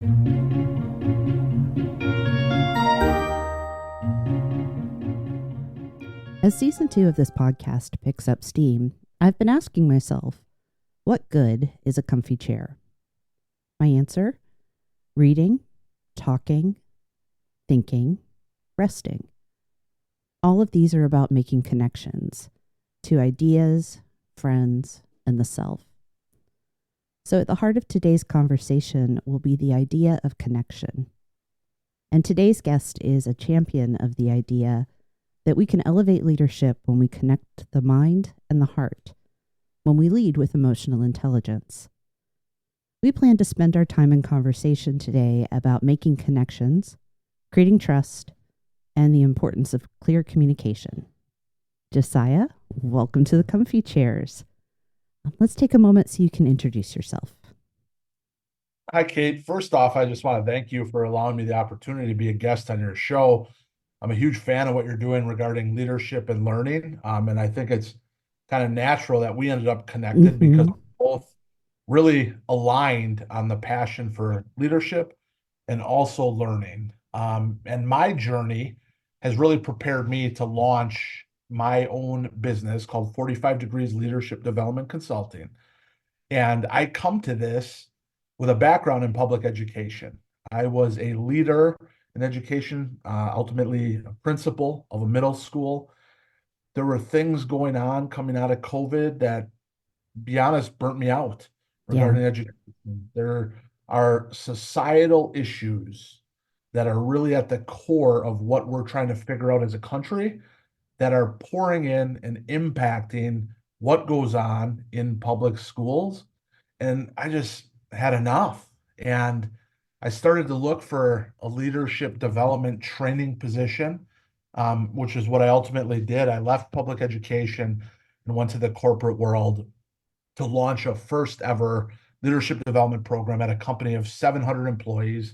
As season 2 of this podcast picks up steam, I've been asking myself, what good is a comfy chair? My answer? Reading, talking, thinking, resting. All of these are about making connections to ideas, friends, and the self. So at the heart of today's conversation will be the idea of connection. And today's guest is a champion of the idea that we can elevate leadership when we connect the mind and the heart, when we lead with emotional intelligence. We plan to spend our time in conversation today about making connections, creating trust, and the importance of clear communication. Josiah, welcome to the Comfy Chairs. Let's take a moment so you can introduce yourself. Hi, Kate. First off, I just want to thank you for allowing me the opportunity to be a guest on your show. I'm a huge fan of what you're doing regarding leadership and learning. And I think it's kind of natural that we ended up connected because we're both really aligned on the passion for leadership and also learning. And my journey has really prepared me to launch my own business called 45 Degrees Leadership Development Consulting. And I come to this with a background in public education. I was a leader in education, ultimately a principal of a middle school. There were things going on coming out of COVID that, be honest, burnt me out regarding education. There are societal issues that are really at the core of what we're trying to figure out as a country that are pouring in and impacting what goes on in public schools. And I just had enough. And I started to look for a leadership development training position, which is what I ultimately did. I left public education and went to the corporate world to launch a first ever leadership development program at a company of 700 employees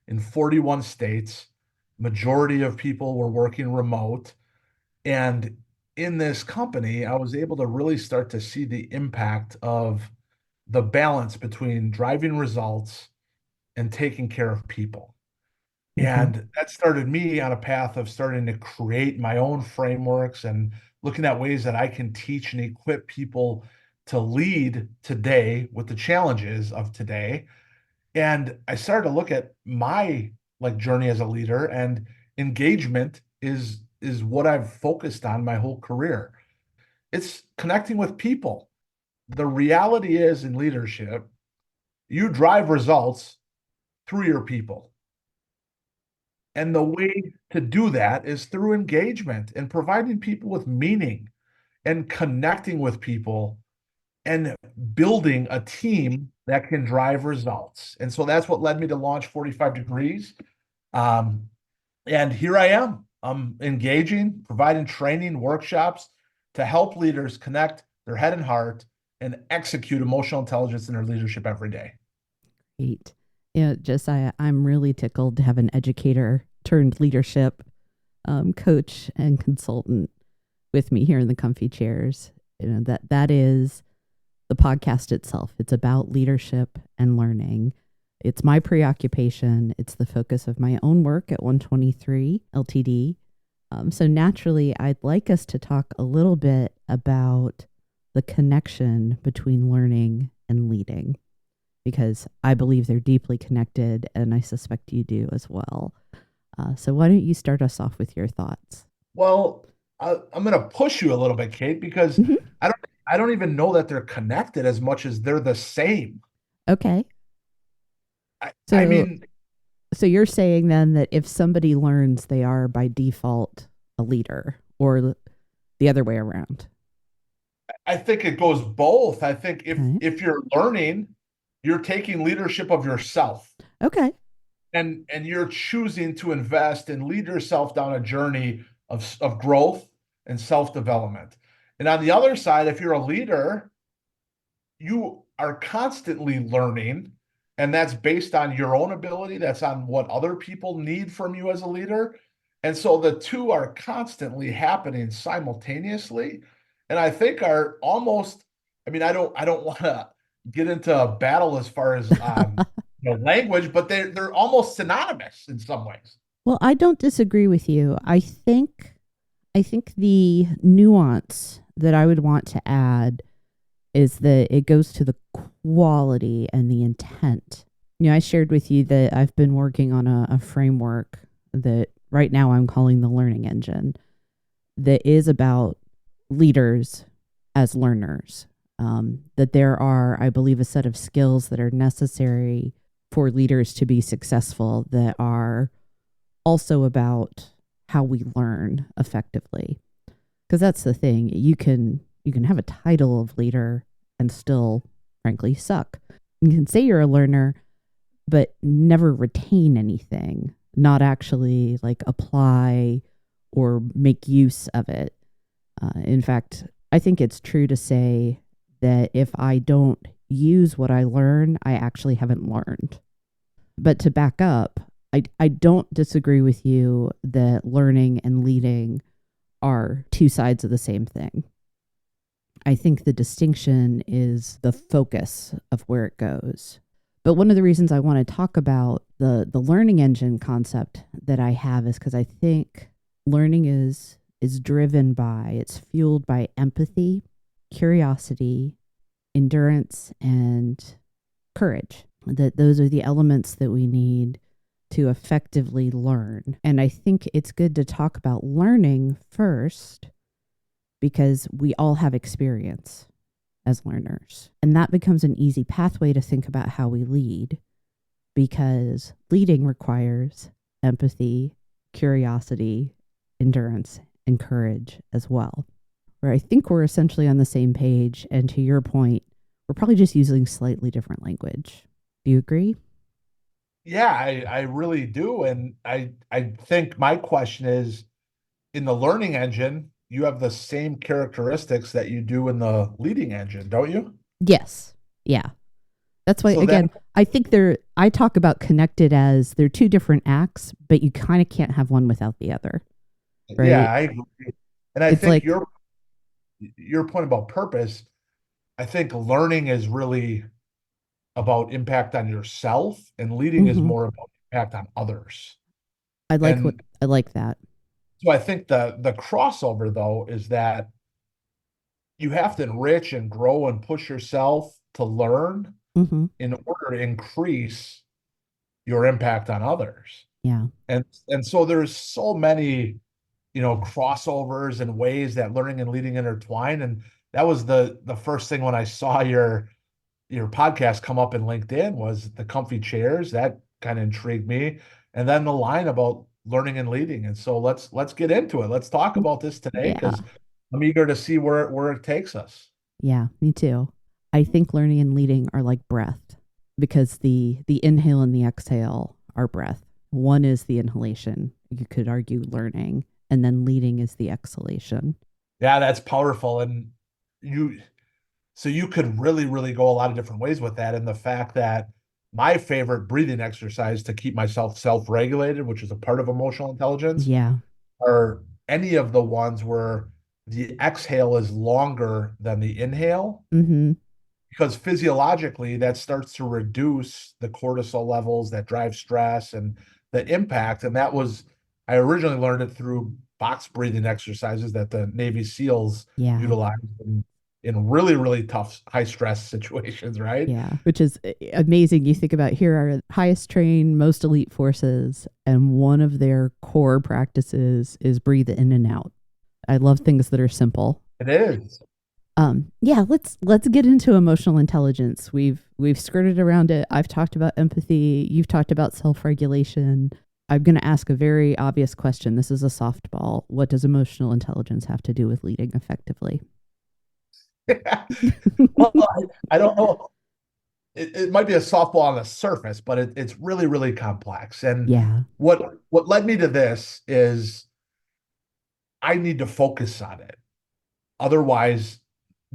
in 41 states. Majority of people were working remote. And in this company, I was able to really start to see the impact of the balance between driving results and taking care of people. And that started me on a path of starting to create my own frameworks and looking at ways that I can teach and equip people to lead today with the challenges of today. And I started to look at my journey as a leader, and engagement is what I've focused on my whole career. It's connecting with people. The reality is in leadership, you drive results through your people. And the way to do that is through engagement and providing people with meaning and connecting with people and building a team that can drive results. And so that's what led me to launch 45 Degrees. And here I am. I'm engaging, providing training workshops to help leaders connect their head and heart and execute emotional intelligence in their leadership every day. Great. Yeah, Josiah, I'm really tickled to have an educator turned leadership coach and consultant with me here in the Comfy Chairs. You know, that is the podcast itself. It's about leadership and learning. It's my preoccupation. It's the focus of my own work at 123 LTD. So naturally, I'd like us to talk a little bit about the connection between learning and leading, because I believe they're deeply connected, and I suspect you do as well. So why don't you start us off with your thoughts? Well, I'm going to push you a little bit, Kate, because I don't even know that they're connected as much as they're the same. Okay. I mean, so you're saying then that if somebody learns, they are by default a leader, or the other way around? I think it goes both. I think Okay. if you're learning, you're taking leadership of yourself. Okay. And you're choosing to invest and lead yourself down a journey of growth and self-development. And on the other side, if you're a leader, you are constantly learning, and that's based on your own ability. That's on what other people need from you as a leader. And so the two are constantly happening simultaneously. And I think are almost, I mean, I don't want to get into a battle as far as language, but they're almost synonymous in some ways. Well, I don't disagree with you. I think the nuance that I would want to add is that it goes to the quality and the intent. I shared with you that I've been working on a framework that right now I'm calling the learning engine that is about leaders as learners. That there are, I believe, a set of skills that are necessary for leaders to be successful that are also about how we learn effectively. Because that's the thing. You can have a title of leader and still, frankly, suck. You can say you're a learner, but never retain anything, not actually like apply or make use of it. In fact, I think it's true to say that if I don't use what I learn, I actually haven't learned. But to back up, I don't disagree with you that learning and leading are two sides of the same thing. I think the distinction is the focus of where it goes. But one of the reasons I want to talk about the learning engine concept that I have is because I think learning is driven by, it's fueled by empathy, curiosity, endurance, and courage. That those are the elements that we need to effectively learn. And I think it's good to talk about learning first because we all have experience as learners. And that becomes an easy pathway to think about how we lead because leading requires empathy, curiosity, endurance, and courage as well. Where I think we're essentially on the same page. And to your point, we're probably just using slightly different language. Do you agree? Yeah, I really do. And I think my question is in the learning engine, you have the same characteristics that you do in the leading engine, don't you? Yes. Yeah. That's why, So that, again, I talk about connected as they're two different acts, but you kind of can't have one without the other, yeah, right? I agree. And I It's think like, your point about purpose, I think learning is really about impact on yourself and leading is mhm, more about impact on others. what And I like that. so I think the crossover though is that you have to enrich and grow and push yourself to learn Hmm. in order to increase your impact on others. Yeah. And so there's so many, crossovers and ways that learning and leading intertwine. And that was the first thing when I saw your podcast come up in LinkedIn was the comfy chairs. That kind of intrigued me. And then the line about learning and leading. And so let's get into it. Let's talk about this today Yeah. because I'm eager to see where it takes us. Yeah. Me too. I think learning and leading are like breath because the inhale and the exhale are breath. One is the inhalation. You could argue learning, and then leading is the exhalation. Yeah, that's powerful. And you so you could really, really go a lot of different ways with that. And the fact that my favorite breathing exercise to keep myself self-regulated, which is a part of emotional intelligence, Yeah. are any of the ones where the exhale is longer than the inhale, Mm-hmm. because physiologically that starts to reduce the cortisol levels that drive stress and the impact. And I originally learned it through box breathing exercises that the Navy SEALs Yeah. utilize in really, really tough, high stress situations, right? Yeah, which is amazing. You think about here are highest trained, most elite forces, and one of their core practices is breathe in and out. I love things that are simple. It is. Yeah, let's get into emotional intelligence. We've skirted around it. I've talked about empathy. You've talked about self-regulation. I'm going to ask a very obvious question. This is a softball. What does emotional intelligence have to do with leading effectively? Well, I don't know. It might be a softball on the surface, but it's really, really complex. And Yeah. what led me to this is I need to focus on it. Otherwise,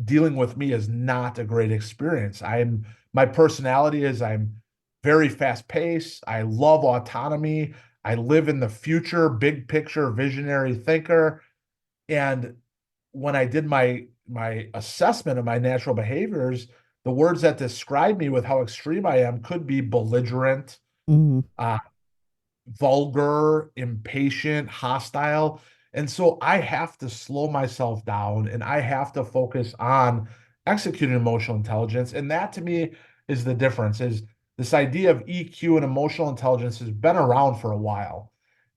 dealing with me is not a great experience. My personality is I'm very fast paced. I love autonomy. I live in the future, big picture, visionary thinker. And when I did my assessment of my natural behaviors, the words that describe me with how extreme I am could be belligerent, Mm, uh, vulgar, impatient, hostile. And so I have to slow myself down and I have to focus on executing emotional intelligence. And that to me is the difference is this idea of EQ and emotional intelligence has been around for a while.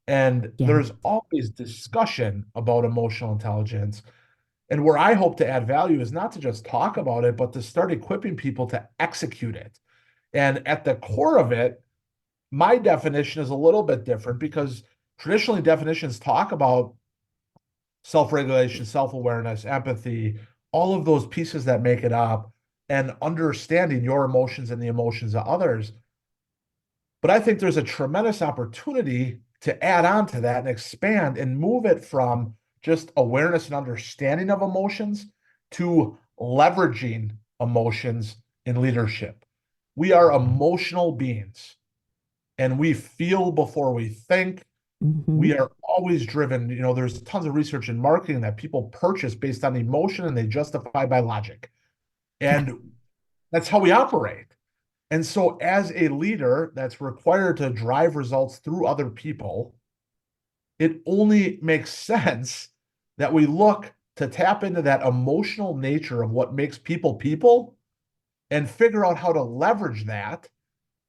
And yeah. there's always discussion about emotional intelligence. And where I hope to add value is not to just talk about it, but to start equipping people to execute it. And at the core of it, my definition is a little bit different because traditionally definitions talk about self-regulation, self-awareness, empathy, all of those pieces that make it up, and understanding your emotions and the emotions of others. But I think there's a tremendous opportunity to add on to that and expand and move it from just awareness and understanding of emotions to leveraging emotions in leadership. We are emotional beings and we feel before we think. Hmm. We are always driven. There's tons of research in marketing that people purchase based on emotion and they justify by logic. Yeah. And that's how we operate. And so, as a leader that's required to drive results through other people, it only makes sense that we look to tap into that emotional nature of what makes people people and figure out how to leverage that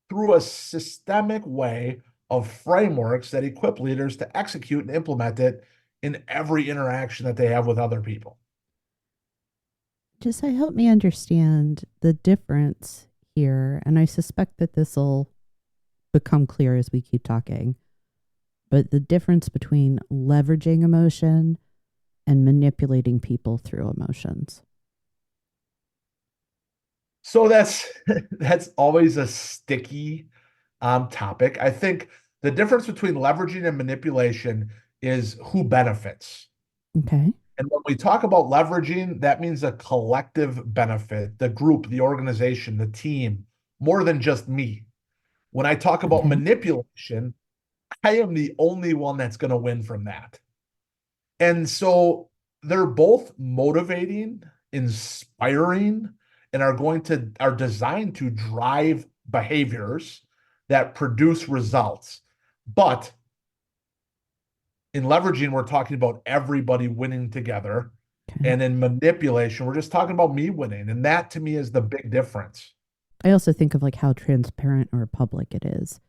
through a systemic way of frameworks that equip leaders to execute and implement it in every interaction that they have with other people. Just help me understand the difference here. And I suspect that this will become clear as we keep talking. But the difference between leveraging emotion and manipulating people through emotions. So that's always a sticky topic. I think the difference between leveraging and manipulation is who benefits. Okay. And when we talk about leveraging, that means a collective benefit, the group, the organization, the team, more than just me. When I talk about Okay. manipulation, I am the only one that's going to win from that. And so they're both motivating, inspiring, and are designed to drive behaviors that produce results. But in leveraging, we're talking about everybody winning together. Okay. And in manipulation, we're just talking about me winning. And that to me is the big difference. I also think of how transparent or public it is.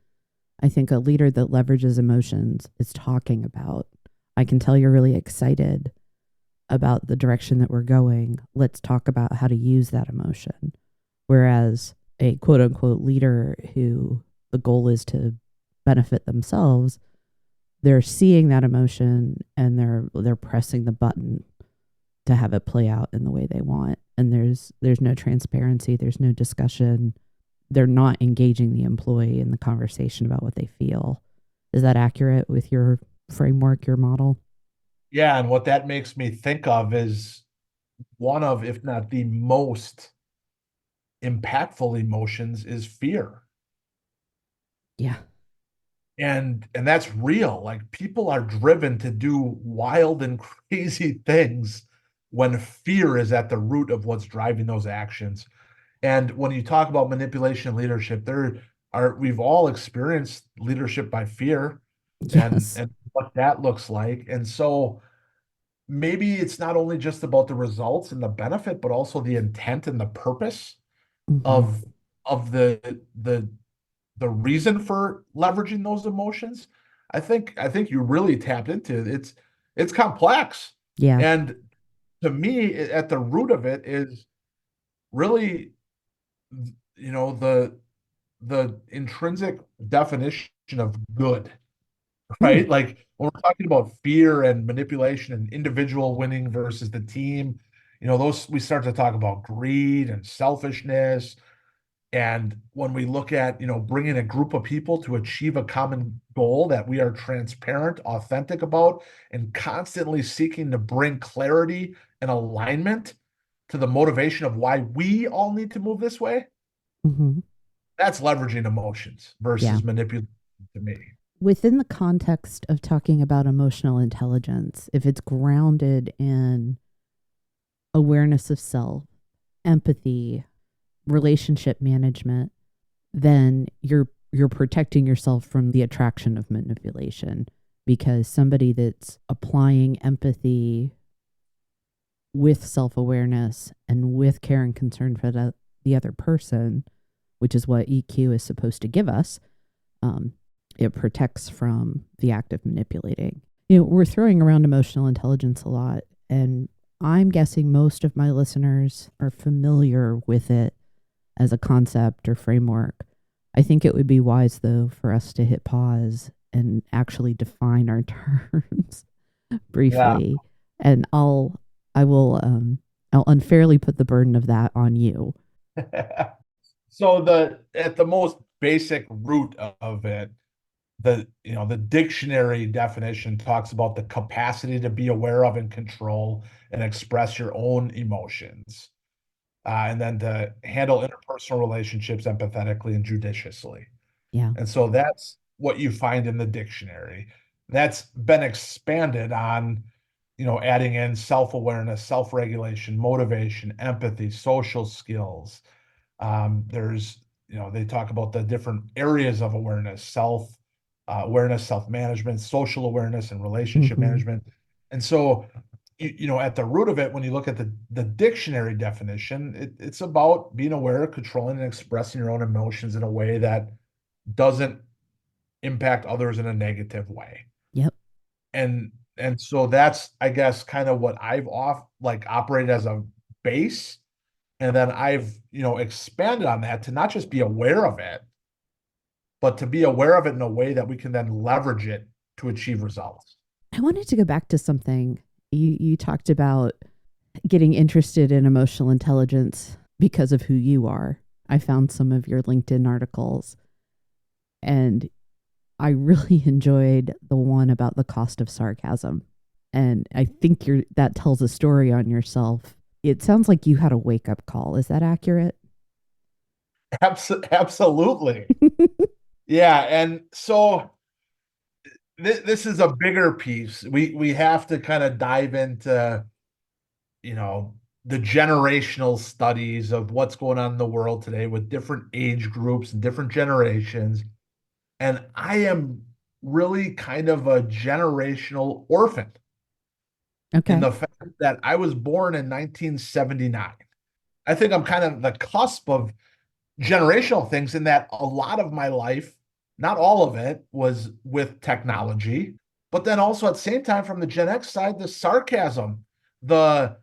I think a leader that leverages emotions is talking about, I can tell you're really excited about the direction that we're going. Let's talk about how to use that emotion. Whereas a quote unquote leader who the goal is to benefit themselves, they're seeing that emotion and they're pressing the button to have it play out in the way they want. And there's no transparency, there's no discussion. They're not engaging the employee in the conversation about what they feel. Is that accurate with your framework, your model? Yeah. And what that makes me think of is one of, if not the most impactful emotions, is fear. Yeah. And that's real. Like people are driven to do wild and crazy things when fear is at the root of what's driving those actions. And when you talk about manipulation and leadership, we've all experienced leadership by fear and Yes. what that looks like. And so maybe it's not only just about the results and the benefit, but also the intent and the purpose Hmm. of the the reason for leveraging those emotions. I think you really tapped into it. It's complex. Yeah. And to me, at the root of it is really, the intrinsic definition of good, Mm. right? Like when we're talking about fear and manipulation and individual winning versus the team, those we start to talk about greed and selfishness. And when we look at, bringing a group of people to achieve a common goal that we are transparent, authentic about, and constantly seeking to bring clarity and alignment to the motivation of why we all need to move this way, Hmm. that's leveraging emotions Yeah. versus manipulation to me. Within the context of talking about emotional intelligence, if it's grounded in awareness of self, empathy, relationship management, then you're protecting yourself from the attraction of manipulation, because somebody that's applying empathy with self-awareness and with care and concern for the other person, which is what EQ is supposed to give us, it protects from the act of manipulating. We're throwing around emotional intelligence a lot, and I'm guessing most of my listeners are familiar with it as a concept or framework. I think it would be wise, though, for us to hit pause and actually define our terms briefly. And I'll unfairly put the burden of that on you. So at the most basic root of it, the dictionary definition talks about the capacity to be aware of and control and express your own emotions, and then to handle interpersonal relationships empathetically and judiciously. Yeah. And so that's what you find in the dictionary. That's been expanded on, adding in self-awareness, self-regulation, motivation, empathy, social skills. There's, they talk about the different areas of awareness, awareness, self-management, social awareness, and relationship management. And so, at the root of it, when you look at the dictionary definition, it's about being aware, controlling, and expressing your own emotions in a way that doesn't impact others in a negative way. Yep. And so that's, I guess, kind of what I've operated as a base. And then I've, expanded on that to not just be aware of it, but to be aware of it in a way that we can then leverage it to achieve results. I wanted to go back to something. You talked about getting interested in emotional intelligence because of who you are. I found some of your LinkedIn articles, and I really enjoyed the one about the cost of sarcasm. And I think that tells a story on yourself. It sounds like you had a wake-up call. Is that accurate? Absolutely. Yeah. And so this is a bigger piece. We have to kind of dive into, the generational studies of what's going on in the world today with different age groups and different generations. And I am really kind of a generational orphan. Okay. In the fact that I was born in 1979. I think I'm kind of the cusp of generational things in that a lot of my life, not all of it, was with technology, but then also at the same time from the Gen X side, the sarcasm, the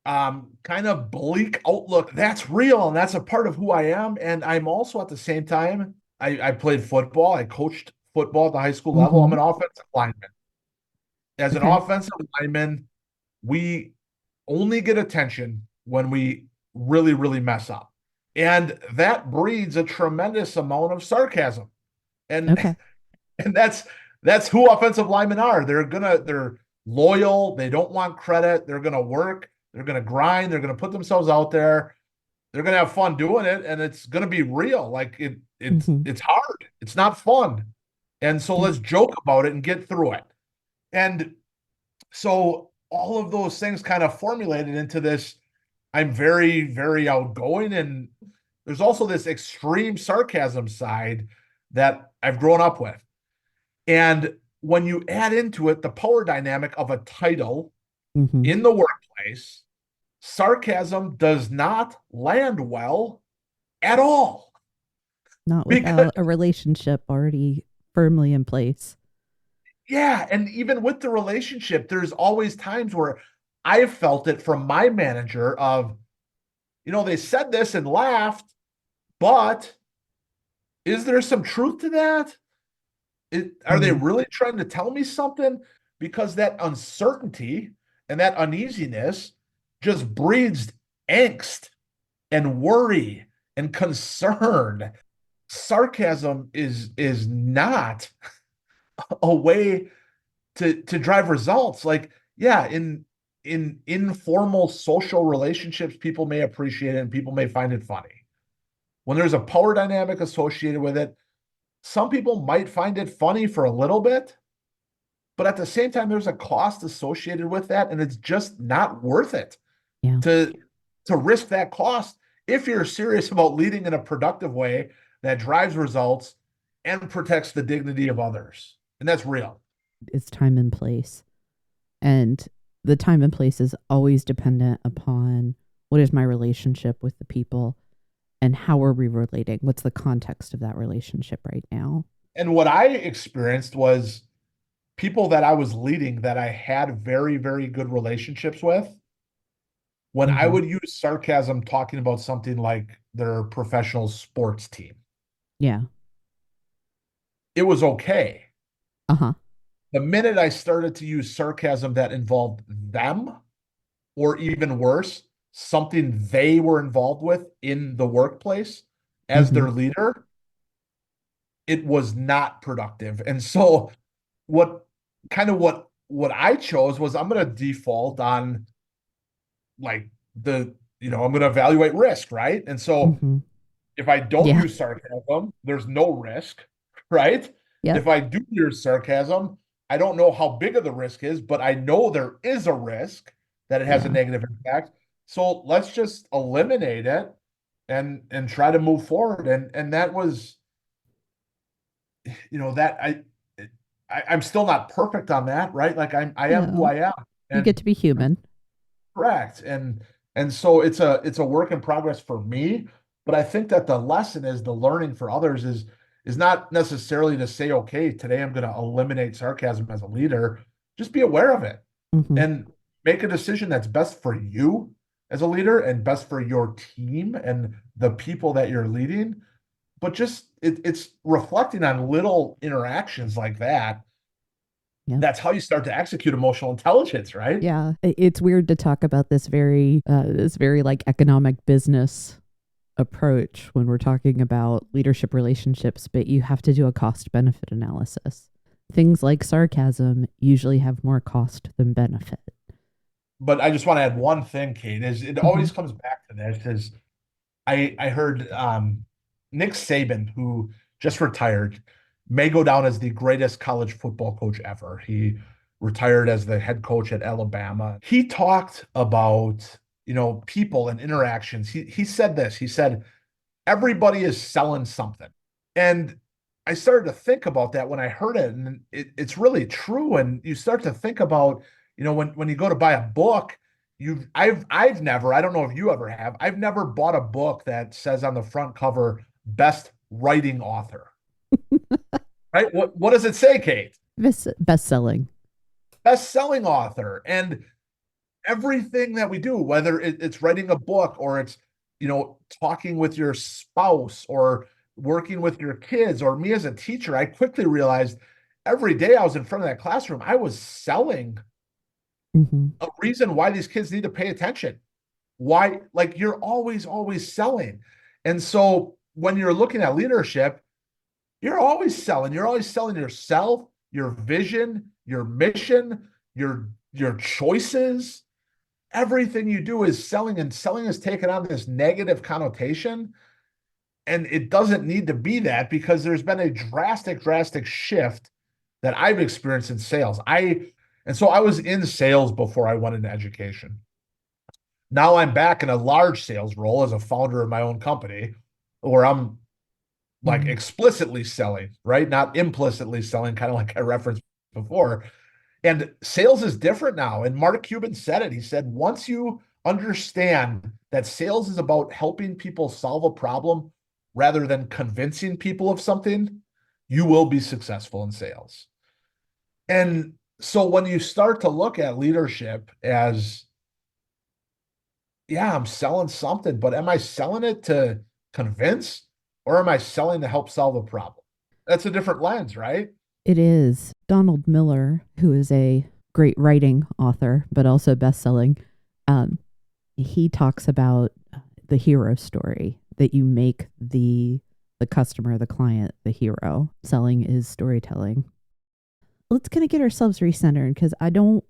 kind of bleak outlook, that's real and that's a part of who I am. And I'm also at the same time, I played football, I coached football at the high school level. I'm an offensive lineman. As an offensive lineman, we only get attention when we really, really mess up. And that breeds a tremendous amount of sarcasm. And and that's who offensive linemen are. They're loyal, they don't want credit, they're gonna work, they're gonna grind, they're gonna put themselves out there, they're gonna have fun doing it, and it's gonna be real. Like it's hard, it's not fun. And so let's joke about it and get through it. And so all of those things kind of formulated into this. I'm very, very outgoing, and there's also this extreme sarcasm side that I've grown up with. And when you add into it the power dynamic of a title in the workplace, sarcasm does not land well at all. Not without a relationship already firmly in place. Yeah. And even with the relationship, there's always times where I've felt it from my manager of, they said this and laughed, but is there some truth to that? Are they really trying to tell me something? Because that uncertainty and that uneasiness just breeds angst and worry and concern. Sarcasm is not a way to drive results. Like, yeah, in informal social relationships, people may appreciate it and people may find it funny. When there's a power dynamic associated with it, some people might find it funny for a little bit, but at the same time, there's a cost associated with that, and it's just not worth it to risk that cost if you're serious about leading in a productive way that drives results and protects the dignity of others. And that's real. It's time and place. And the time and place is always dependent upon what is my relationship with the people and how are we relating? What's the context of that relationship right now? And what I experienced was people that I was leading that I had very, very good relationships with. When I Mm-hmm. would use sarcasm talking about something like their professional sports team, Yeah. it was okay. Uh huh. The minute I started to use sarcasm that involved them, or even worse, something they were involved with in the workplace as Mm-hmm. their leader, it was not productive. And so what what I chose was I'm going to default on like I'm going to evaluate risk, right? And so Mm-hmm. if I don't Yeah. use sarcasm, there's no risk, right? Yep. If I do use sarcasm, I don't know how big of the risk is, but I know there is a risk that it has a Yeah. negative impact. So let's just eliminate it and try to move forward. And that was, that I'm still not perfect on that, right? Like I am who No. I am. You get And to be human. correct. And so it's a work in progress for me, but I think that the lesson is the learning for others is not necessarily to say, okay, today I'm going to eliminate sarcasm as a leader. Just be aware of it Mm-hmm. and make a decision that's best for you as a leader and best for your team and the people that you're leading. But just it's reflecting on little interactions like that. Yep. That's how you start to execute emotional intelligence, right? Yeah. It's weird to talk about this very like economic business approach when we're talking about leadership relationships, but you have to do a cost benefit analysis. Things like sarcasm usually have more cost than benefit. But I just want to add one thing, Kate, is it Mm-hmm. always comes back to this is I heard Nick Saban, who just retired, may go down as the greatest college football coach ever. He retired as the head coach at Alabama. He talked about, people and interactions. He said this. He said, everybody is selling something. And I started to think about that when I heard it, and it's really true. And you start to think about, when you go to buy a book, I've never, I don't know if you ever have, I've never bought a book that says on the front cover, best writing author. Right? What does it say, Kate? Best selling. Best selling author. And everything that we do, whether it's writing a book or it's, talking with your spouse or working with your kids or me as a teacher, I quickly realized every day I was in front of that classroom, I was selling Mm-hmm. a reason why these kids need to pay attention. Why, like you're always selling. And so when you're looking at leadership, you're always selling yourself, your vision, your mission, your choices. Everything you do is selling, and selling is taken on this negative connotation. And it doesn't need to be that because there's been a drastic shift that I've experienced in sales. And so I was in sales before I went into education. Now I'm back in a large sales role as a founder of my own company where I'm like Mm-hmm. explicitly selling, right? Not implicitly selling, kind of like I referenced before. And sales is different now. And Mark Cuban said it. He said, once you understand that sales is about helping people solve a problem rather than convincing people of something, you will be successful in sales. And so when you start to look at leadership as, yeah, I'm selling something, but am I selling it to convince or am I selling to help solve a problem? That's a different lens, right? It is Donald Miller, who is a great writing author, but also best selling. Um, he talks about the hero story that you make the customer, the client, the hero. Selling is storytelling. Let's kind of get ourselves recentered because I don't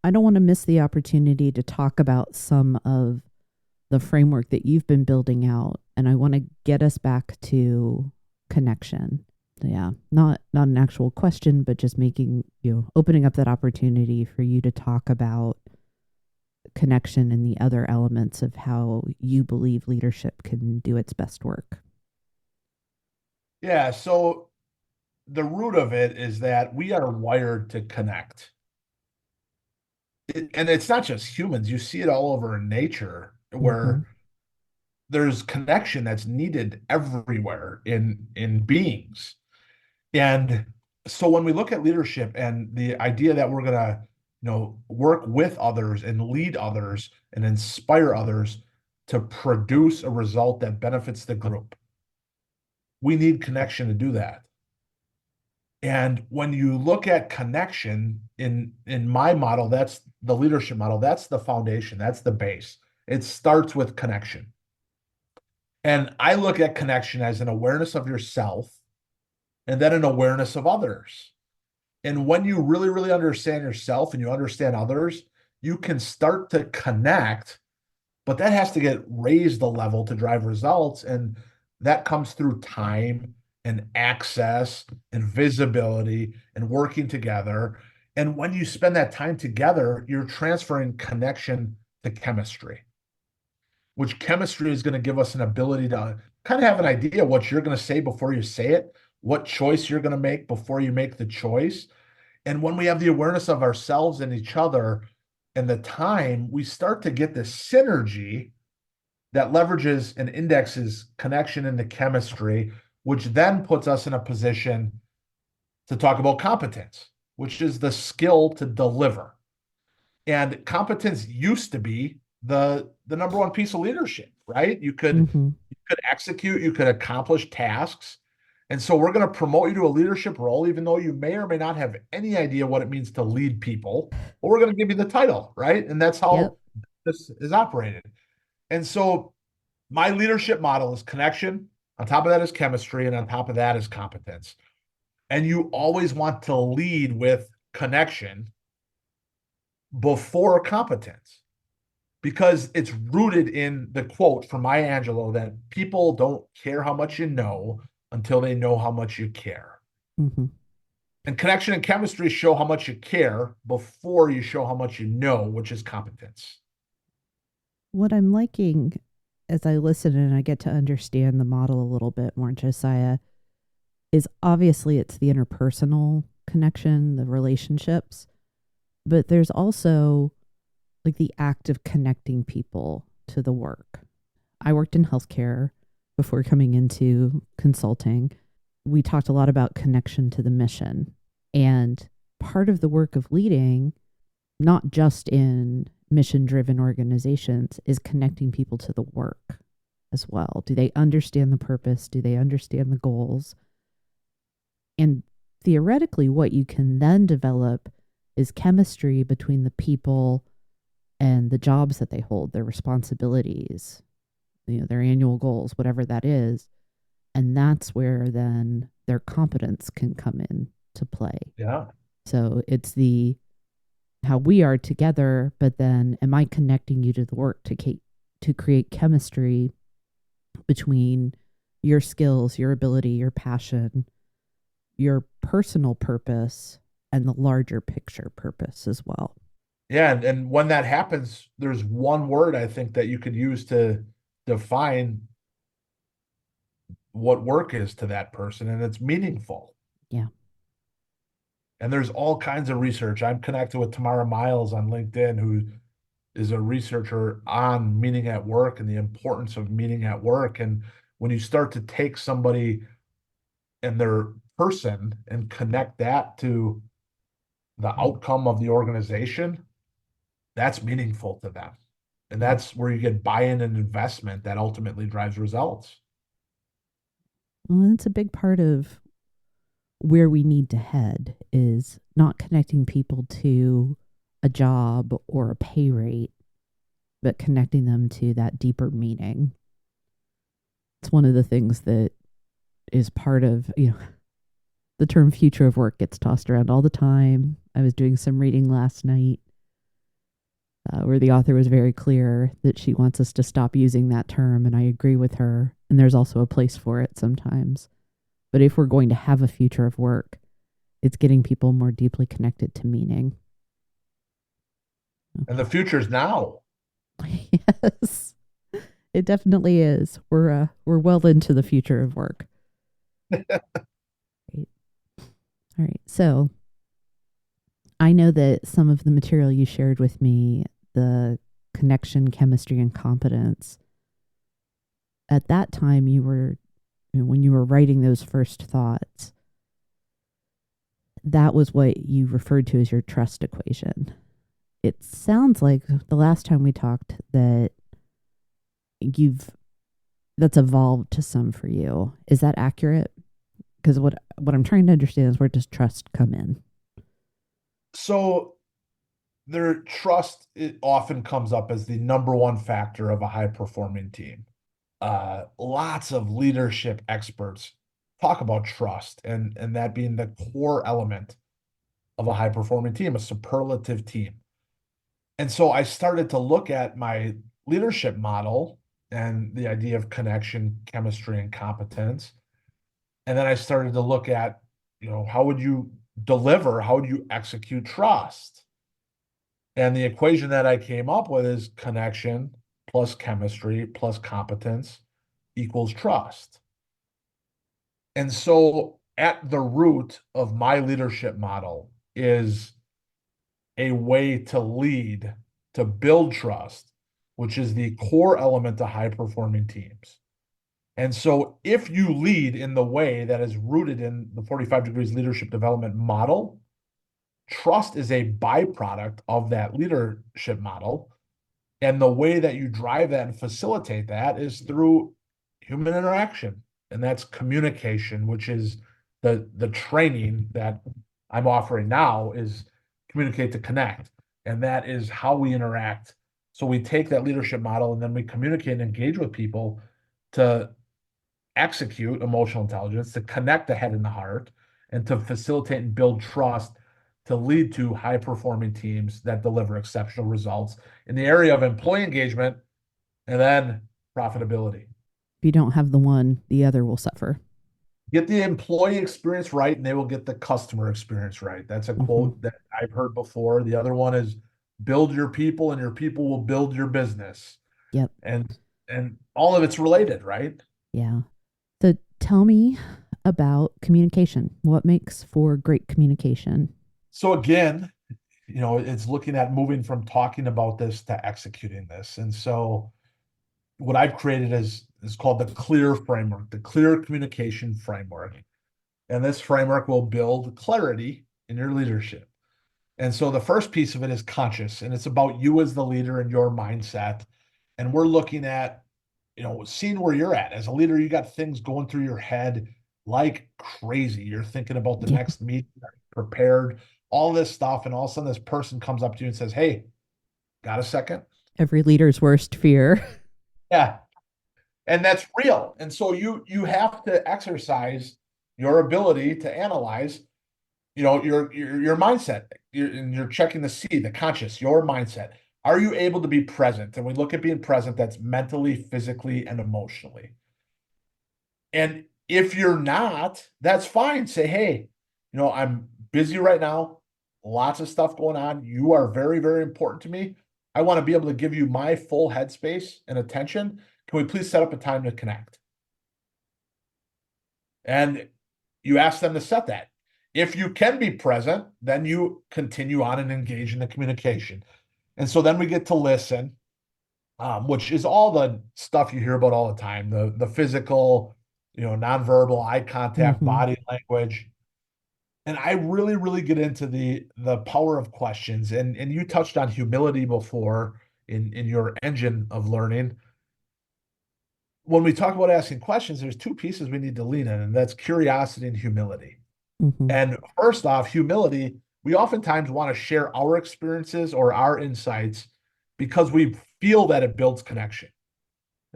want to miss the opportunity to talk about some of the framework that you've been building out, and I want to get us back to connection. Yeah, not an actual question, but just making opening up that opportunity for you to talk about connection and the other elements of how you believe leadership can do its best work. Yeah. So the root of it is that we are wired to connect. And it's not just humans. You see it all over in nature Mm-hmm. where there's connection that's needed everywhere in beings. And so when we look at leadership and the idea that we're going to, work with others and lead others and inspire others to produce a result that benefits the group, we need connection to do that. And when you look at connection in my model, that's the leadership model, that's the foundation, that's the base. It starts with connection. And I look at connection as an awareness of yourself and then an awareness of others. And when you really, really understand yourself and you understand others, you can start to connect, but that has to get raised the level to drive results. And that comes through time and access and visibility and working together. And when you spend that time together, you're transferring connection to chemistry, which chemistry is going to give us an ability to kind of have an idea what you're going to say before you say it, what choice you're going to make before you make the choice. And when we have the awareness of ourselves and each other and the time, we start to get this synergy that leverages and indexes connection into chemistry, which then puts us in a position to talk about competence, which is the skill to deliver. And competence used to be the number one piece of leadership, right? You could execute, you could accomplish tasks. And so we're going to promote you to a leadership role, even though you may or may not have any idea what it means to lead people, or we're going to give you the title, right? And that's how Yep. this is operated. And so my leadership model is connection. On top of that is chemistry. And on top of that is competence. And you always want to lead with connection before competence, because it's rooted in the quote from Maya Angelou that people don't care how much you know until they know how much you care. Mm-hmm. And connection and chemistry show how much you care before you show how much you know, which is competence. What I'm liking as I listen and I get to understand the model a little bit more, Josiah, is obviously it's the interpersonal connection, the relationships, but there's also like the act of connecting people to the work. I worked in healthcare before coming into consulting. We talked a lot about connection to the mission. And part of the work of leading, not just in mission driven organizations, is connecting people to the work as well. Do they understand the purpose? Do they understand the goals? And theoretically, what you can then develop is chemistry between the people and the jobs that they hold, their responsibilities, their annual goals, whatever that is. And that's where then their competence can come in to play. Yeah. So it's the how we are together, but then am I connecting you to the work to create chemistry between your skills, your ability, your passion, your personal purpose, and the larger picture purpose as well. Yeah. And when that happens, there's one word I think that you could use to define what work is to that person, and it's meaningful. Yeah. And there's all kinds of research. I'm connected with Tamara Miles on LinkedIn, who is a researcher on meaning at work and the importance of meaning at work. And when you start to take somebody and their person and connect that to the outcome of the organization, that's meaningful to them. And that's where you get buy-in and investment that ultimately drives results. Well, it's a big part of where we need to head is not connecting people to a job or a pay rate, but connecting them to that deeper meaning. It's one of the things that is part of, the term future of work gets tossed around all the time. I was doing some reading last night where the author was very clear that she wants us to stop using that term, and I agree with her. And there's also a place for it sometimes. But if we're going to have a future of work, it's getting people more deeply connected to meaning. And the future is now. Yes, it definitely is. We're well into the future of work. Right. All right. So I know that some of the material you shared with me, the connection, chemistry, and competence, at that time when you were writing those first thoughts, that was what you referred to as your trust equation. It sounds like the last time we talked that you've that's evolved to some for you. Is that accurate? Because what I'm trying to understand is, where does trust come in? So their trust, it often comes up as the number one factor of a high performing team. Lots of leadership experts talk about trust and that being the core element of a high performing team, a superlative team. And so I started to look at my leadership model and the idea of connection, chemistry, and competence. And then I started to look at, how would you deliver? How would you execute trust? And the equation that I came up with is connection plus chemistry plus competence equals trust. And so at the root of my leadership model is a way to lead, to build trust, which is the core element of high performing teams. And so if you lead in the way that is rooted in the 45 degrees leadership development model, trust is a byproduct of that leadership model. And the way that you drive that and facilitate that is through human interaction. And that's communication, which is the training that I'm offering now is communicate to connect. And that is how we interact. So we take that leadership model and then we communicate and engage with people to execute emotional intelligence, to connect the head and the heart, and to facilitate and build trust to lead to high performing teams that deliver exceptional results in the area of employee engagement and then profitability. If you don't have the one, the other will suffer. Get the employee experience right, and they will get the customer experience right. That's a Mm-hmm. quote that I've heard before. The other one is build your people, and your people will build your business. Yep. And all of it's related, right? Yeah. So tell me about communication. What makes for great communication? So again, it's looking at moving from talking about this to executing this. And so what I've created is called the CLEAR framework, the clear communication framework. And this framework will build clarity in your leadership. And so the first piece of it is conscious, and it's about you as the leader and your mindset. And we're looking at, seeing where you're at as a leader. You got things going through your head like crazy. You're thinking about the Yeah. next meeting, prepared, all this stuff. And all of a sudden this person comes up to you and says, "Hey, got a second?" Every leader's worst fear. Yeah. And that's real. And so you have to exercise your ability to analyze, your mindset. You're checking the C, the conscious, your mindset. Are you able to be present? And we look at being present, that's mentally, physically, and emotionally. And if you're not, that's fine. Say, "Hey, I'm busy right now, lots of stuff going on. You are very, very important to me. I want to be able to give you my full headspace and attention. Can we please set up a time to connect?" And you ask them to set that. If you can be present, then you continue on and engage in the communication. And so then we get to listen, which is all the stuff you hear about all the time, the physical, nonverbal, eye contact, Mm-hmm. body language. And I really, really get into the power of questions. And you touched on humility before in your engine of learning. When we talk about asking questions, there's two pieces we need to lean in, and that's curiosity and humility. Mm-hmm. And first off, humility, we oftentimes want to share our experiences or our insights because we feel that it builds connection.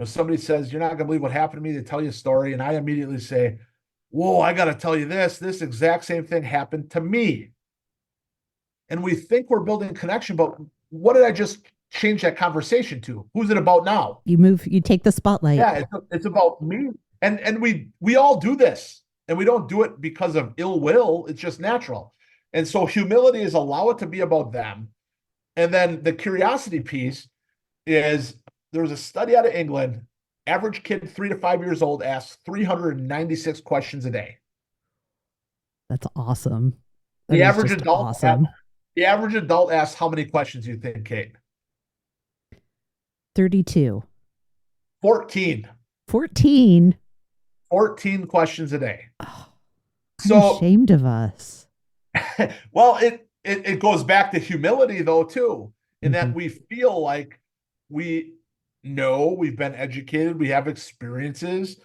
Somebody says, "You're not going to believe what happened to me." They tell you a story, and I immediately say, "Whoa, I got to tell you this exact same thing happened to me." And we think we're building connection, but what did I just change that conversation to? Who's it about now? You take the spotlight. Yeah, it's about me. And we all do this, and we don't do it because of ill will. It's just natural. And so humility is allow it to be about them. And then the curiosity piece is there was a study out of England. Average kid 3 to 5 years old asks 396 questions a day. That's awesome. That The is average just adult awesome. the average adult asks how many questions do you think, Kate? 32. 14. 14. 14 questions a day. Oh, I'm So, ashamed of us. well, it goes back to humility though too, in Mhm. that we feel like we know, we've been educated, we have experiences,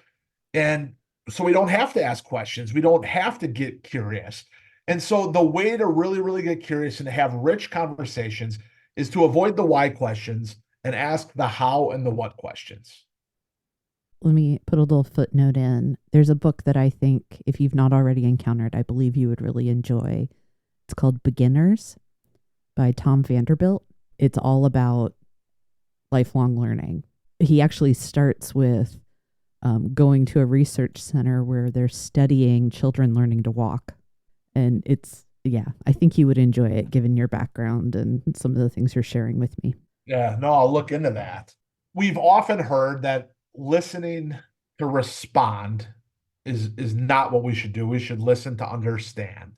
and so we don't have to ask questions. We don't have to get curious. And so the way to really, really get curious and to have rich conversations is to avoid the why questions and ask the how and the what questions. Let me put a little footnote in. There's a book that I think, if you've not already encountered, I believe you would really enjoy. It's called Beginners by Tom Vanderbilt. It's all about lifelong learning. He actually starts with going to a research center where they're studying children learning to walk. And it's, yeah, I think you would enjoy it given your background and some of the things you're sharing with me. Yeah, no, I'll look into that. We've often heard that listening to respond is not what we should do. We should listen to understand.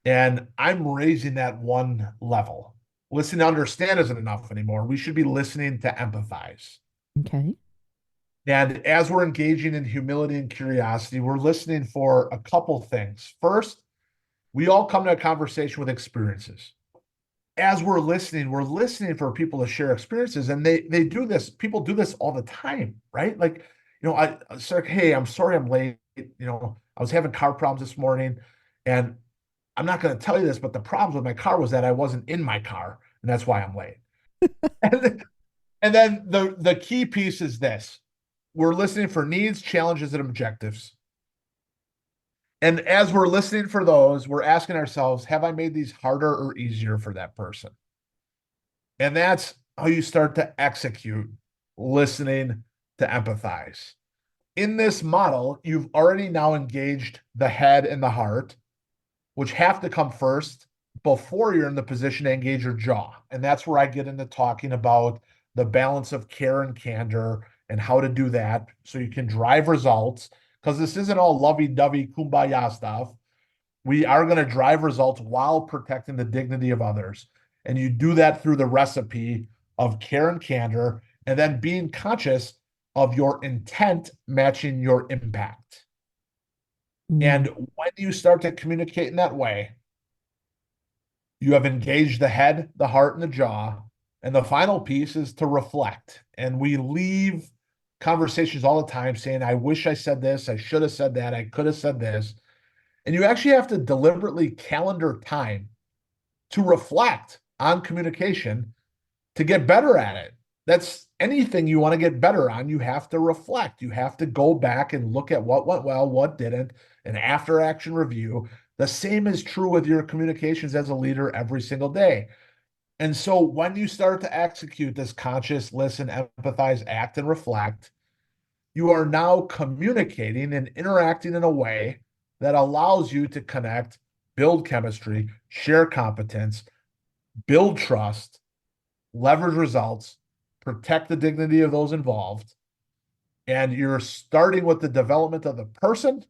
And I'm raising that one level. Listening to understand isn't enough anymore. We should be listening to empathize. Okay. And as we're engaging in humility and curiosity, we're listening for a couple things. First, we all come to a conversation with experiences. As we're listening for people to share experiences, and they do this. People do this all the time, right? Like, I say, hey, I'm sorry I'm late. I was having car problems this morning, and I'm not going to tell you this, but the problem with my car was that I wasn't in my car, and that's why I'm late. And then the key piece is this: we're listening for needs, challenges, and objectives. And as we're listening for those, we're asking ourselves, have I made these harder or easier for that person? And that's how you start to execute listening to empathize. In this model, you've already now engaged the head and the heart, which have to come first before you're in the position to engage your jaw. And that's where I get into talking about the balance of care and candor and how to do that so you can drive results. Because this isn't all lovey-dovey kumbaya stuff. We are going to drive results while protecting the dignity of others. And you do that through the recipe of care and candor, and then being conscious of your intent matching your impact. And Mm. when you start to communicate in that way, you have engaged the head, the heart, and the jaw. And the final piece is to reflect. And we leave conversations all the time saying, I wish I said this, I should have said that, I could have said this. And you actually have to deliberately calendar time to reflect on communication to get better at it. That's anything you want to get better on. You have to reflect. You have to go back and look at what went well, what didn't, an after action review. The same is true with your communications as a leader every single day. And so when you start to execute this conscious listen, empathize, act, and reflect, you are now communicating and interacting in a way that allows you to connect, build chemistry, share competence, build trust, leverage results, protect the dignity of those involved. And you're starting with the development of the person.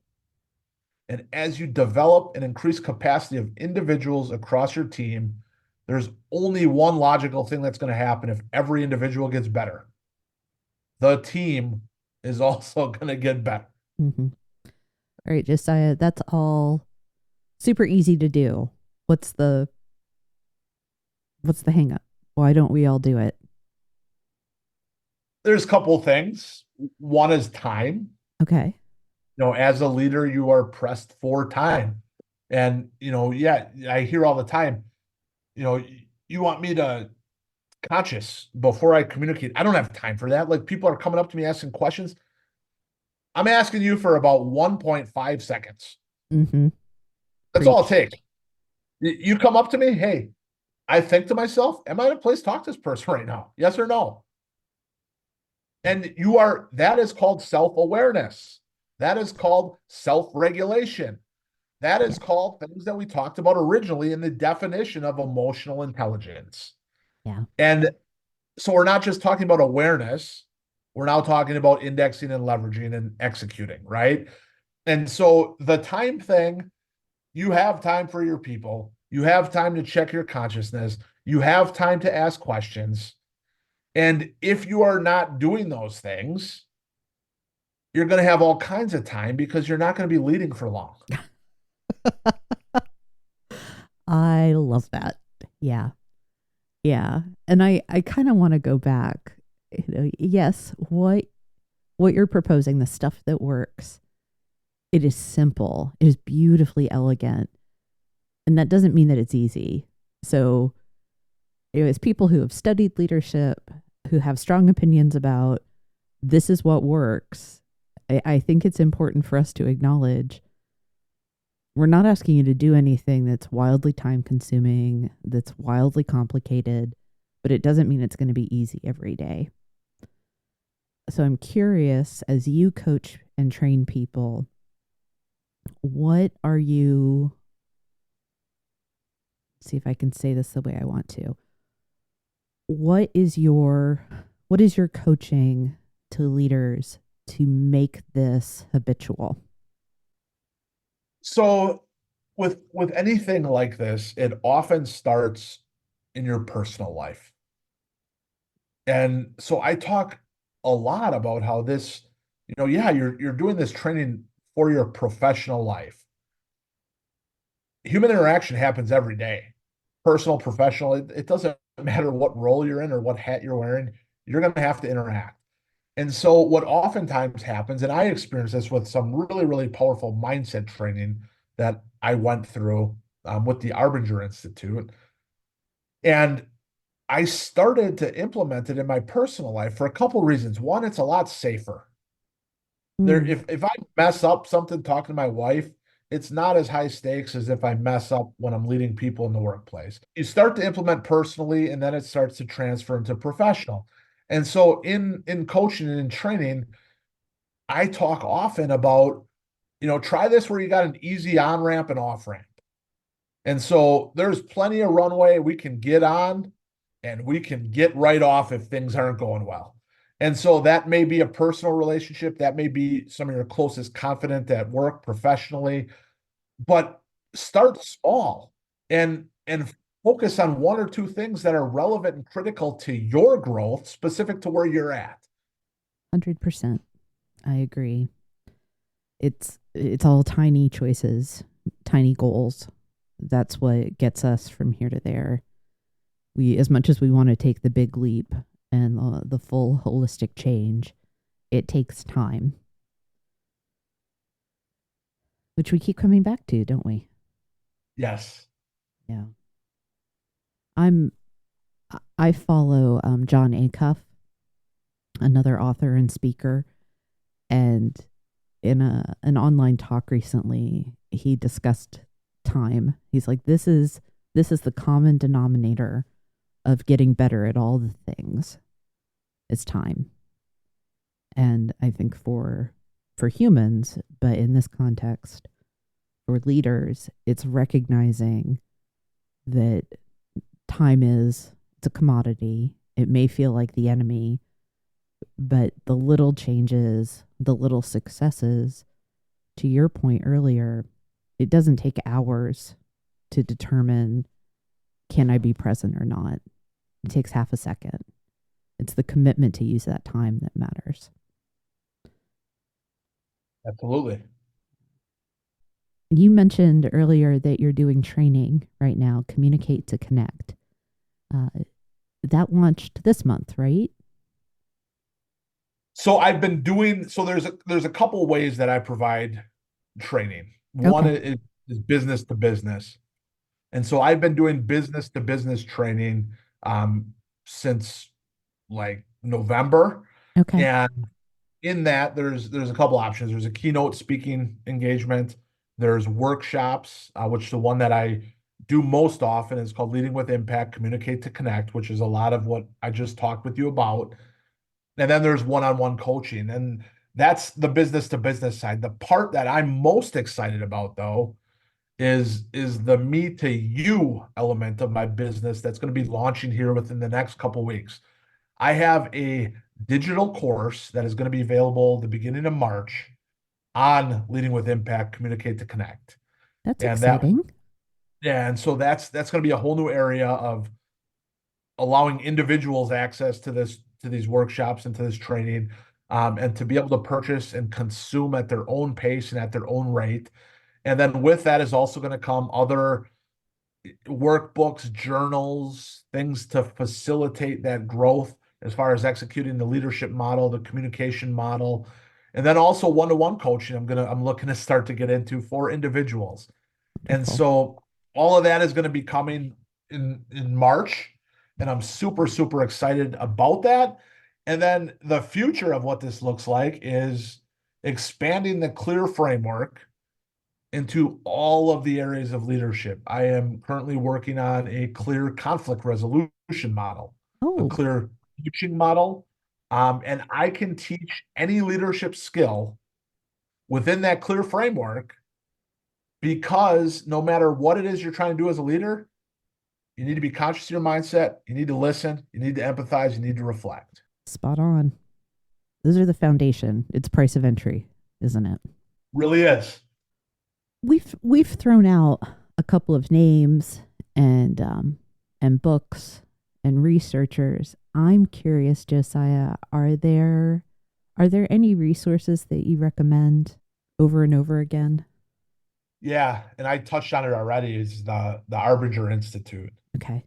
And as you develop and increase capacity of individuals across your team, there's only one logical thing that's going to happen if every individual gets better. The team is also going to get better. Mm-hmm. All right, Josiah, that's all super easy to do. What's the hang up? Why don't we all do it? There's a couple of things. One is time. Okay. As a leader, you are pressed for time. And, yeah, I hear all the time, you want me to conscious before I communicate. I don't have time for that. Like, people are coming up to me asking questions. I'm asking you for about 1.5 seconds. Mm-hmm. That's all it Preach. takes. You come up to me, hey, I think to myself, am I in a place to talk to this person right now? Yes or no? And that is called self-awareness. That is called self-regulation. That Yeah. is called things that we talked about originally in the definition of emotional intelligence. Yeah. And So we're not just talking about awareness. We're now talking about indexing and leveraging and executing, right? And so the time thing, you have time for your people. You have time to check your consciousness. You have time to ask questions. And if you are not doing those things, you're going to have all kinds of time because you're not going to be leading for long. I love that. Yeah. Yeah. And I kind of want to go back. Yes, what you're proposing, the stuff that works, it is simple. It is beautifully elegant. And that doesn't mean that it's easy. So, as people who have studied leadership, who have strong opinions about this is what works, I think it's important for us to acknowledge we're not asking you to do anything that's wildly time consuming, that's wildly complicated, but it doesn't mean it's going to be easy every day. So I'm curious, as you coach and train people, what are you, see if I can say this the way I want to. What is your coaching to leaders to make this habitual? So with anything like this, it often starts in your personal life. And so I talk a lot about how this, yeah, you're doing this training for your professional life. Human interaction happens every day, personal, professional. It doesn't matter what role you're in or what hat you're wearing, you're going to have to interact. And so, what oftentimes happens, and I experienced this with some really, really powerful mindset training that I went through with the Arbinger Institute. And I started to implement it in my personal life for a couple of reasons. One, it's a lot safer. There, if I mess up something talking to my wife, it's not as high stakes as if I mess up when I'm leading people in the workplace. You start to implement personally, and then it starts to transfer into professional. And so in coaching and in training, I talk often about, try this where you got an easy on ramp and off ramp. And so there's plenty of runway we can get on and we can get right off if things aren't going well. And so that may be a personal relationship. That may be some of your closest confidant at work, professionally, but start small and focus on one or two things that are relevant and critical to your growth, specific to where you're at. 100%. I agree. It's all tiny choices, tiny goals. That's what gets us from here to there. We, as much as we want to take the big leap and the full holistic change, it takes time, which we keep coming back to, don't we? Yes. Yeah. I follow John Acuff, another author and speaker, and in an online talk recently, he discussed time. He's like, this is the common denominator of getting better at all the things. It's time. And I think for humans, but in this context, for leaders, it's recognizing that it's a commodity. It may feel like the enemy, but the little changes, the little successes, to your point earlier, it doesn't take hours to determine, can I be present or not? It takes half a second. It's the commitment to use that time that matters. Absolutely. You mentioned earlier that you're doing training right now, Communicate to Connect. That launched this month, right? So I've been doing, so there's a couple of ways that I provide training. One is business to business. And so I've been doing business to business training since like November. Okay. And in that, there's a couple options. There's a keynote speaking engagement. There's workshops, which the one that I do most often is called Leading with Impact, Communicate to Connect, which is a lot of what I just talked with you about. And then there's one-on-one coaching, and that's the business to business side. The part that I'm most excited about, though, is the me to you element of my business that's going to be launching here within the next couple weeks. I have a digital course that is going to be available the beginning of March on Leading with Impact, Communicate to Connect. That's And that, exciting. yeah, and so that's going to be a whole new area of allowing individuals access to these workshops and to this training, and to be able to purchase and consume at their own pace and at their own rate. And then with that is also going to come other workbooks, journals, things to facilitate that growth as far as executing the leadership model, the communication model, and then also one-to-one coaching. I'm looking to start to get into for individuals. And Wonderful. so all of that is going to be coming in March, and I'm super super excited about that. And then the future of what this looks like is expanding the clear framework into all of the areas of leadership. I am currently working on a clear conflict resolution model, a Oh, clear coaching model, and I can teach any leadership skill within that clear framework, because no matter what it is you're trying to do as a leader, you need to be conscious of your mindset. You need to listen. You need to empathize. You need to reflect. spot on. Those are the foundation. It's price of entry, isn't it? Really is. We've thrown out a couple of names and books and researchers. I'm curious, Josiah, are there any resources that you recommend over and over again? Yeah, and I touched on it already. Is the Arbinger Institute, Okay.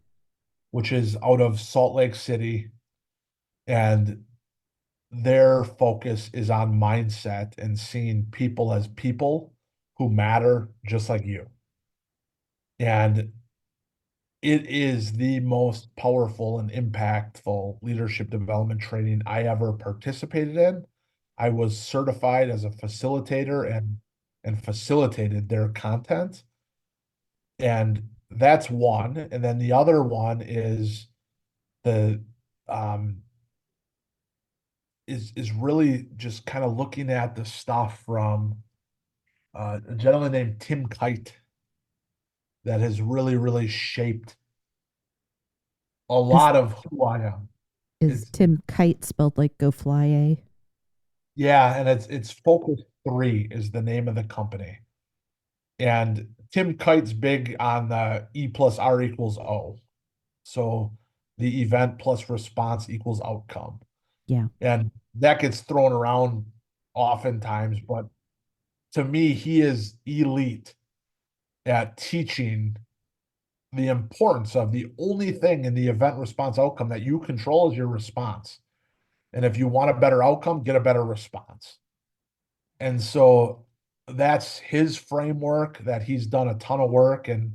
which is out of Salt Lake City, and their focus is on mindset and seeing people as people who matter just like you. And it is the most powerful and impactful leadership development training I ever participated in. I was certified as a facilitator and facilitated their content. And that's one. And then the other one is the um is really just kind of looking at the stuff from a gentleman named Tim Kite that has really, really shaped a Is lot of who I am. is It's Tim Kite spelled like go fly a? Yeah, and it's Focus 3 is the name of the company. And Tim Kite's big on the E plus R equals O. So the event plus response equals outcome. Yeah. And that gets thrown around oftentimes, but to me, he is elite at teaching the importance of the only thing in the event response outcome that you control is your response. And if you want a better outcome, get a better response. And so that's his framework that he's done a ton of work and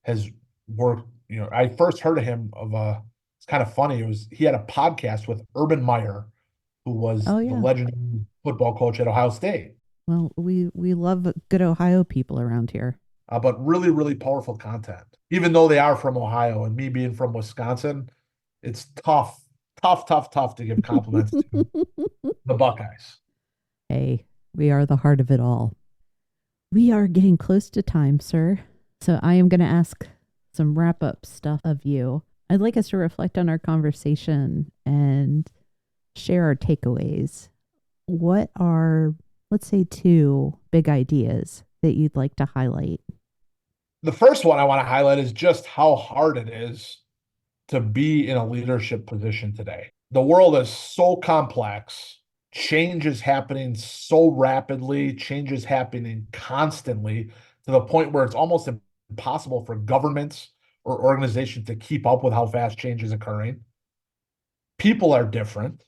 has worked. I first heard of him it's kind of funny. He had a podcast with Urban Meyer, who was Oh the yeah. legendary football coach at Ohio State. Well, we love good Ohio people around here. But really, really powerful content. Even though they are from Ohio and me being from Wisconsin, it's tough, tough, tough, tough to give compliments to the Buckeyes. Hey, we are the heart of it all. We are getting close to time, sir. So I am going to ask some wrap up stuff of you. I'd like us to reflect on our conversation and share our takeaways. What are, let's say, two big ideas that you'd like to highlight? The first one I want to highlight is just how hard it is to be in a leadership position today. The world is so complex. Change is happening so rapidly, change is happening constantly to the point where it's almost impossible for governments or organizations to keep up with how fast change is occurring. People are different.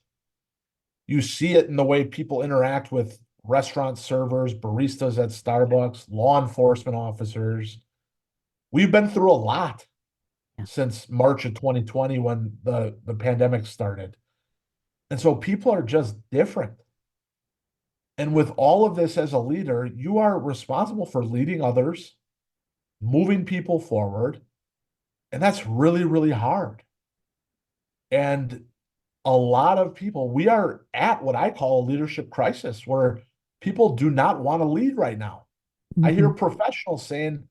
You see it in the way people interact with restaurant servers, baristas at Starbucks, law enforcement officers. We've been through a lot Yeah. since March of 2020 when the pandemic started. And so people are just different. And with all of this as a leader, you are responsible for leading others, moving people forward. And that's really, really hard. And a lot of people, we are at what I call a leadership crisis where people do not want to lead right now. I hear Mm-hmm. professionals saying,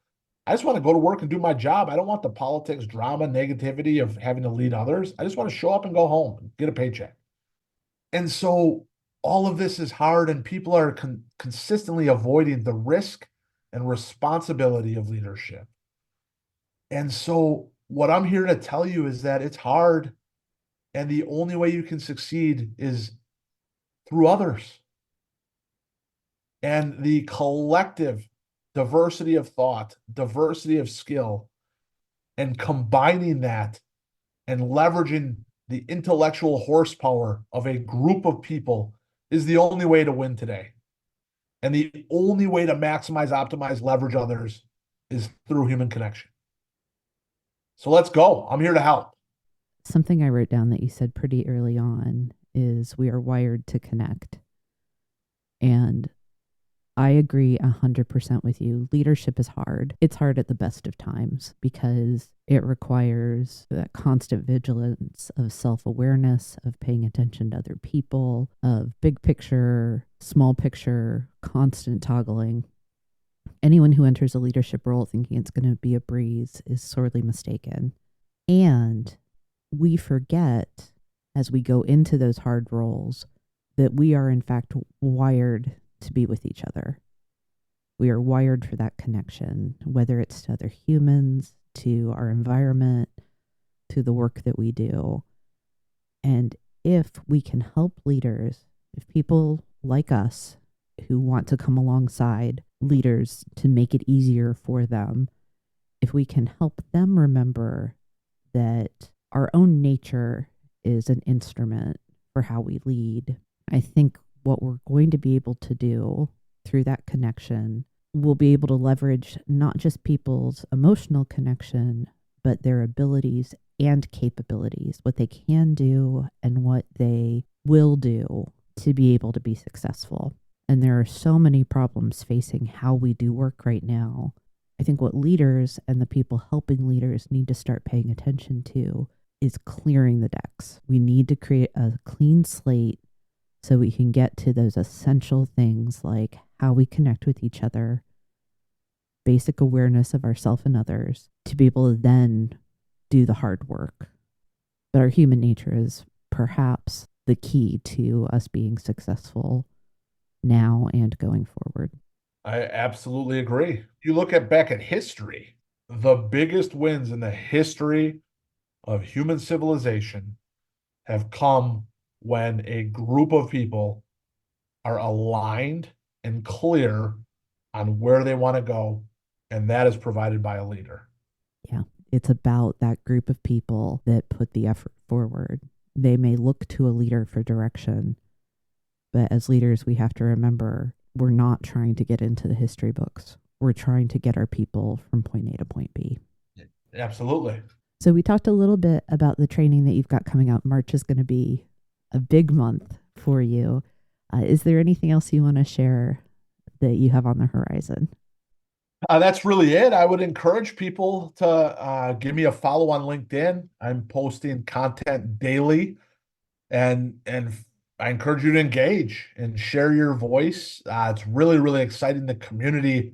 I just want to go to work and do my job. I don't want the politics, drama, negativity of having to lead others. I just want to show up and go home and get a paycheck. And so all of this is hard, and people are consistently avoiding the risk and responsibility of leadership. And so what I'm here to tell you is that it's hard, and the only way you can succeed is through others. And the collective diversity of thought, diversity of skill, and combining that and leveraging the intellectual horsepower of a group of people is the only way to win today. And the only way to maximize, optimize, leverage others is through human connection. So let's go. I'm here to help. Something I wrote down that you said pretty early on is we are wired to connect. And I agree 100% with you. Leadership is hard. It's hard at the best of times because it requires that constant vigilance of self-awareness, of paying attention to other people, of big picture, small picture, constant toggling. Anyone who enters a leadership role thinking it's going to be a breeze is sorely mistaken. And we forget as we go into those hard roles that we are in fact wired to be with each other. We are wired for that connection, whether it's to other humans, to our environment, to the work that we do. And if we can help leaders, if people like us who want to come alongside leaders to make it easier for them, if we can help them remember that our own nature is an instrument for how we lead, I think what we're going to be able to do through that connection, we'll be able to leverage not just people's emotional connection, but their abilities and capabilities, what they can do and what they will do to be able to be successful. And there are so many problems facing how we do work right now. I think what leaders and the people helping leaders need to start paying attention to is clearing the decks. We need to create a clean slate so we can get to those essential things like how we connect with each other, basic awareness of ourselves and others, to be able to then do the hard work. But our human nature is perhaps the key to us being successful now and going forward. I absolutely agree. You look back at history, the biggest wins in the history of human civilization have come when a group of people are aligned and clear on where they want to go, and that is provided by a leader. Yeah, it's about that group of people that put the effort forward. They may look to a leader for direction, but as leaders, we have to remember we're not trying to get into the history books. We're trying to get our people from point A to point B. Absolutely. So we talked a little bit about the training that you've got coming up. March is going to be a big month for you. Is there anything else you want to share that you have on the horizon? That's really it. I would encourage people to give me a follow on LinkedIn. I'm posting content daily, and I encourage you to engage and share your voice. It's really, really exciting, the community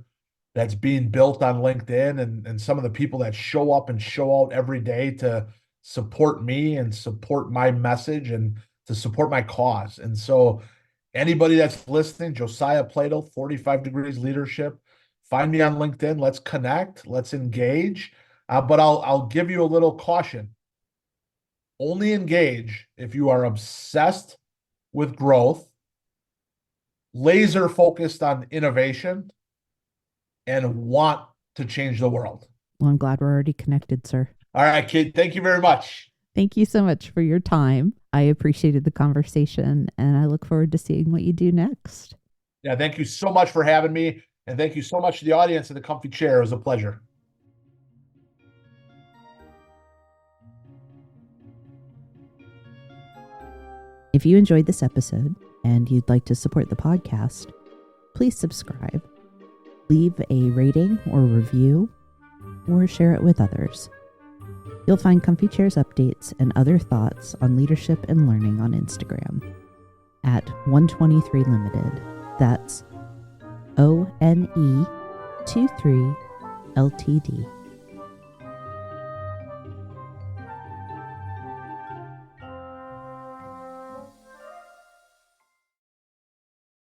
that's being built on LinkedIn and some of the people that show up and show out every day to support me and support my message and to support my cause. And so anybody that's listening, Josiah Plato, 45 Degrees Leadership, find me on LinkedIn. Let's connect. Let's engage. But I'll give you a little caution. Only engage if you are obsessed with growth, laser focused on innovation, and want to change the world. Well, I'm glad we're already connected, sir. All right, kid. Thank you very much. Thank you so much for your time. I appreciated the conversation, and I look forward to seeing what you do next. Yeah, thank you so much for having me. And thank you so much to the audience in the comfy chair. It was a pleasure. If you enjoyed this episode and you'd like to support the podcast, please subscribe, leave a rating or review, or share it with others. You'll find Comfy Chairs updates and other thoughts on leadership and learning on Instagram at 123 Limited. That's ONE23 Ltd.